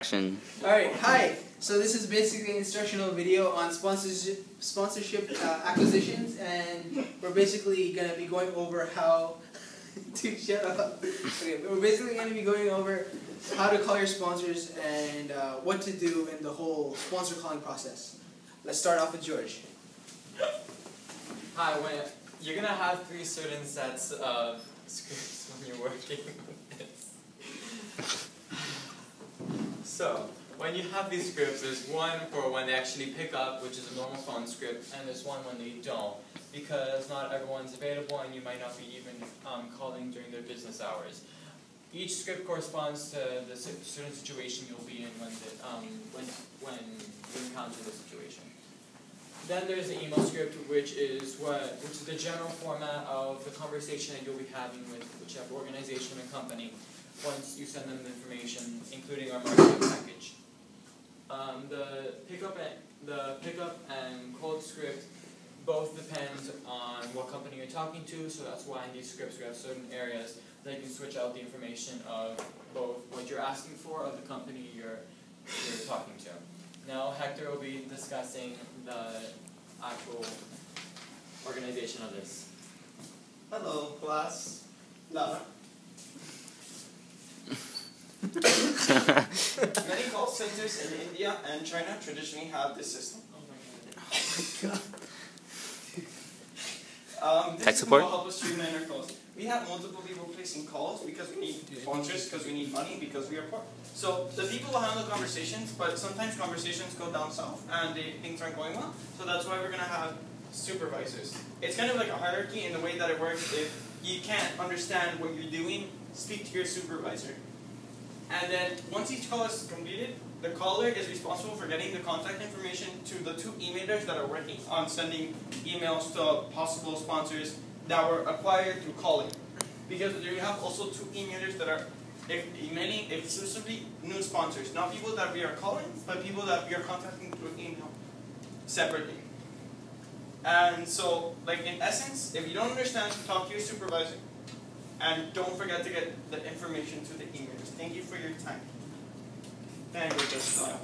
Alright, hi. So this is basically an instructional video on sponsorship acquisitions, and we're basically going to be going over how to shut up. Okay, we're basically going to be going over how to call your sponsors and what to do in the whole sponsor calling process. Let's start off with George. Hi, you're going to have 3 certain sets of scripts when you're working with this. So, when you have these scripts, there's one for when they actually pick up, which is a normal phone script, and there's one when they don't, because not everyone's available and you might not be even calling during their business hours. Each script corresponds to the certain situation you'll be in when you encounter the situation. Then there's the email script, which is the general format of the conversation that you'll be having with whichever organization and company once you send them the information, including our marketing package. The pickup and cold script both depend on what company you're talking to, so that's why in these scripts we have certain areas that you can switch out the information of both what you're asking for of the company you're talking to. Now Hector will be discussing the actual organization of this. Hello, class. Lara. Many call centers in India and China traditionally have this system. This system will help us streamline our calls. We have multiple people placing calls because we need sponsors, because we need money, because we are poor. So the people will handle conversations, but sometimes conversations go down south and things aren't going well. So that's why we're going to have supervisors. It's kind of like a hierarchy in the way that it works. If you can't understand what you're doing, speak to your supervisor. And then, once each call is completed, the caller is responsible for getting the contact information to the 2 emailers that are working on sending emails to possible sponsors that were acquired through calling. Because you have also 2 emailers that are emailing exclusively new sponsors. Not people that we are calling, but people that we are contacting through email separately. And so, like in essence, if you don't understand, talk to your supervisor. And don't forget to get the information to the emailers. Thank you for your time. And we're just done.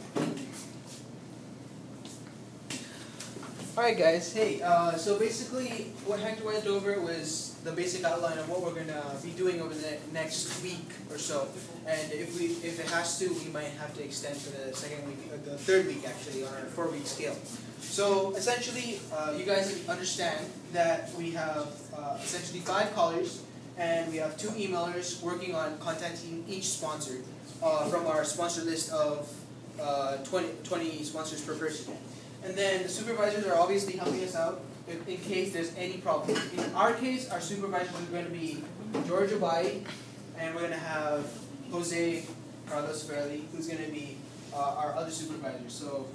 Alright guys, hey, so basically what Hector went over was the basic outline of what we're going to be doing over the next week or so. And if it has to, we might have to extend to the second week, or the 3rd week actually, on our 4-week scale. So essentially, you guys understand that we have essentially 5 callers, and we have 2 emailers working on contacting each sponsor from our sponsor list of 20 sponsors per person. And then the supervisors are obviously helping us out in case there's any problem. In our case, our supervisors are going to be George Abai, and we're going to have Jose Carlos Fairley, who's going to be our other supervisor. So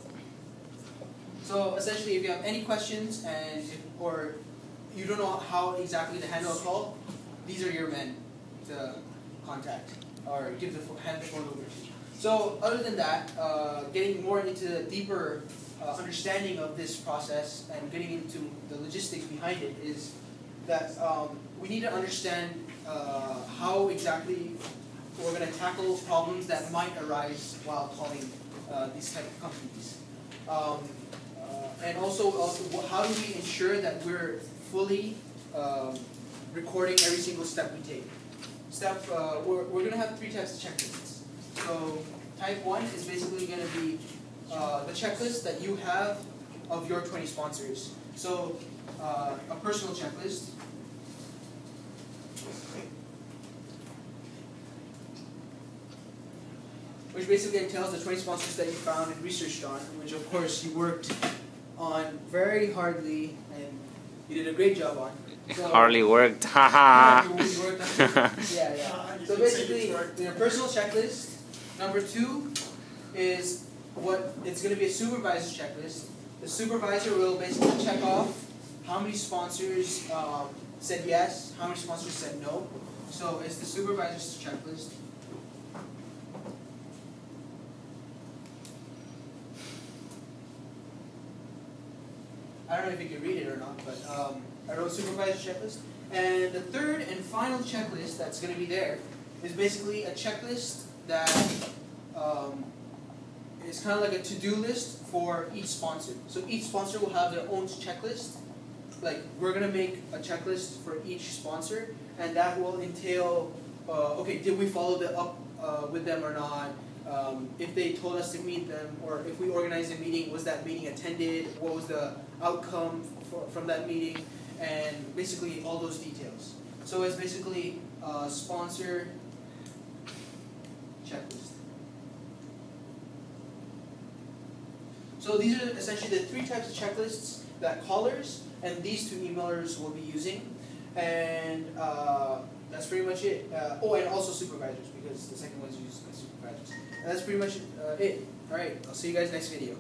essentially, if you have any questions or you don't know how exactly to handle a call, these are your men to contact or give hand the phone over to. So other than that, getting more into the deeper understanding of this process and getting into the logistics behind it is that we need to understand how exactly we're going to tackle problems that might arise while calling these type of companies. And also, how do we ensure that we're fully recording every single step we take. We're going to have 3 types of checklists. So type 1 is basically going to be the checklist that you have of your 20 sponsors. So a personal checklist. Which basically entails the 20 sponsors that you found and researched on, which of course you worked on very hardly and you did a great job on. So, hardly worked, haha. Yeah. So basically, your personal checklist. Number 2 is it's going to be a supervisor's checklist. The supervisor will basically check off how many sponsors said yes, how many sponsors said no. So it's the supervisor's checklist. I don't know if you can read it or not, but I wrote supervisor's checklist. And the 3rd and final checklist that's going to be there is basically a checklist that it's kind of like a to-do list for each sponsor. So each sponsor will have their own checklist. Like we're gonna make a checklist for each sponsor, and that will entail, okay, did we follow up with them or not? If they told us to meet them, or if we organized a meeting, was that meeting attended? What was the outcome from that meeting? And basically all those details. So it's basically a sponsor checklist. So these are essentially the 3 types of checklists that callers and these 2 emailers will be using. And that's pretty much it. Oh, and also supervisors, because the second one's used by supervisors. And that's pretty much it. Alright, I'll see you guys next video.